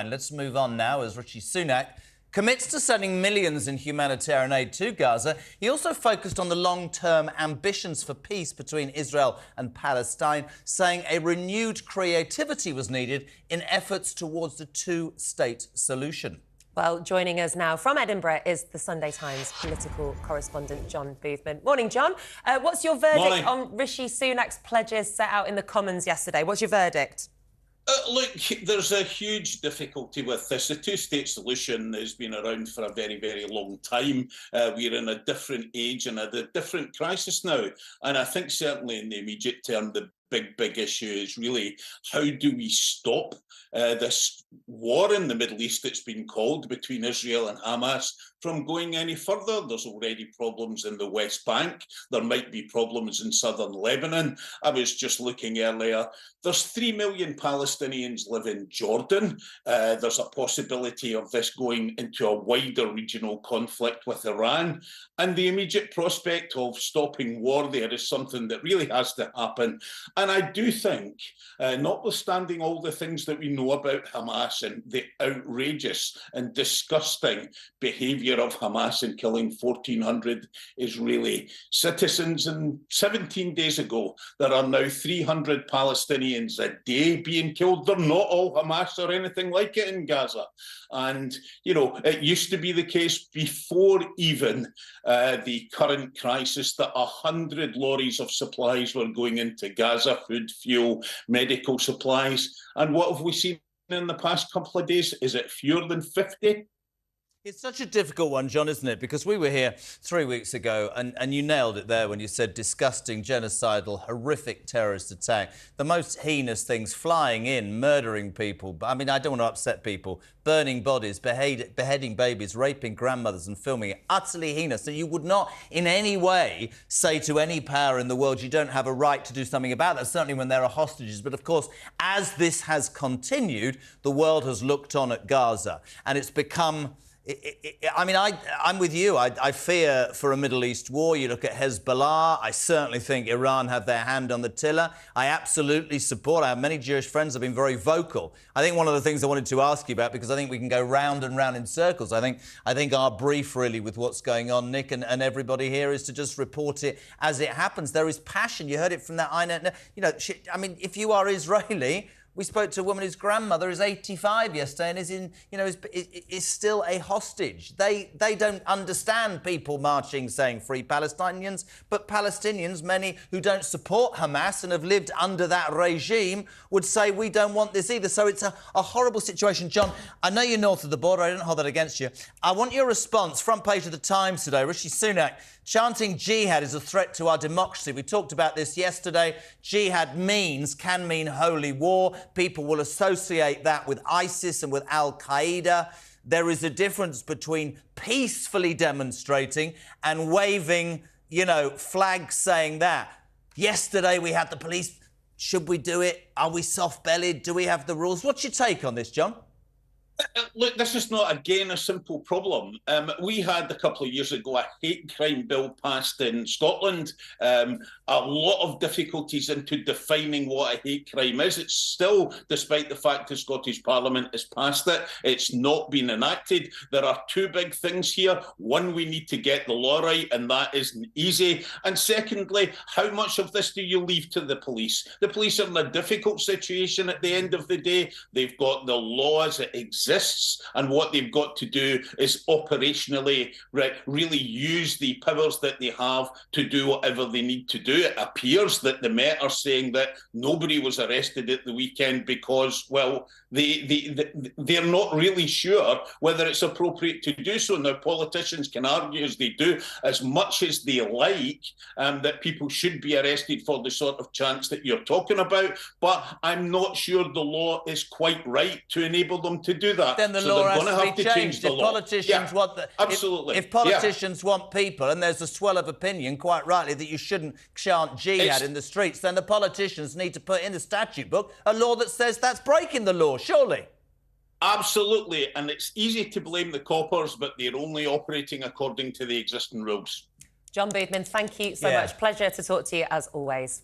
line. Let's move on now as Rishi Sunak commits to sending millions in humanitarian aid to Gaza. He also focused on the long-term ambitions for peace between Israel and Palestine, saying a renewed creativity was needed in efforts towards the two-state solution. Well, joining us now from Edinburgh is the Sunday Times political correspondent John Boothman. Morning, John. What's your verdict on Rishi Sunak's pledges set out in the Commons yesterday? What's your verdict? Look, there's a huge difficulty with this. The two-state solution has been around for a very, very long time. We're in a different age and a different crisis now. And I think certainly in the immediate term, the big issue is really how do we stop this war in the Middle East that's been called between Israel and Hamas from going any further. There's already problems in the West Bank. There might be problems in southern Lebanon. I was just looking earlier. There's 3 million Palestinians live in Jordan. There's a possibility of this going into a wider regional conflict with Iran. And the immediate prospect of stopping war there is something that really has to happen. And I do think, notwithstanding all the things that we know about Hamas and the outrageous and disgusting behaviour of Hamas in killing 1,400 Israeli citizens, and 17 days ago, there are now 300 Palestinians a day being killed. They're not all Hamas or anything like it in Gaza. And, you know, it used to be the case before even the current crisis that 100 lorries of supplies were going into Gaza, food, fuel, medical supplies. And what have we seen in the past couple of days? Is it fewer than 50? It's such a difficult one, John, isn't it? Because we were here 3 weeks ago and you nailed it there when you said disgusting, genocidal, horrific terrorist attack. The most heinous things, flying in, murdering people. I mean, I don't want to upset people. Burning bodies, beheading babies, raping grandmothers and filming it. Utterly heinous. And you would not in any way say to any power in the world you don't have a right to do something about that, certainly when there are hostages. But of course, as this has continued, the world has looked on at Gaza and it's become... I'm with you. I fear for a Middle East war. You look at Hezbollah. I certainly think Iran have their hand on the tiller. I absolutely support. I have many Jewish friends who have been very vocal. I think one of the things I wanted to ask you about, because I think we can go round and round in circles. I think our brief really with what's going on, Nick, and everybody here is to just report it as it happens. There is passion. You heard it from that. You know, I mean, if you are Israeli. We spoke to a woman whose grandmother is 85 yesterday and is in, you know, is still a hostage. They don't understand people marching saying free Palestinians, but Palestinians, many who don't support Hamas and have lived under that regime, would say we don't want this either. So it's a horrible situation. John, I know you're north of the border. I don't hold that against you. I want your response. Front page of the Times today. Rishi Sunak chanting jihad is a threat to our democracy. We talked about this yesterday. Jihad can mean holy war. People will associate that with ISIS and with Al-Qaeda. There is a difference between peacefully demonstrating and waving, you know, flags saying that. Yesterday we had the police. Should we do it? Are we soft-bellied? Do we have the rules? What's your take on this, John? Look, this is not, again, a simple problem. We had a couple of years ago a hate crime bill passed in Scotland. A lot of difficulties into defining what a hate crime is. It's still, despite the fact the Scottish Parliament has passed it, it's not been enacted. There are two big things here. One, we need to get the law right, and that isn't easy. And secondly, how much of this do you leave to the police? The police are in a difficult situation at the end of the day. They've got the law as it exists, and what they've got to do is operationally really use the powers that they have to do whatever they need to do. It appears that the Met are saying that nobody was arrested at the weekend because, well, they're not really sure whether it's appropriate to do so. Now, politicians can argue, as they do, as much as they like, that people should be arrested for the sort of chants that you're talking about, but I'm not sure the law is quite right to enable them to do that. Then the law has to be changed. If politicians want absolutely. If politicians want people, and there's a swell of opinion, quite rightly, that you shouldn't chant jihad in the streets, then the politicians need to put in the statute book a law that says that's breaking the law, surely. Absolutely, and it's easy to blame the coppers, but they're only operating according to the existing rules. John Boothman, thank you so much. Pleasure to talk to you as always.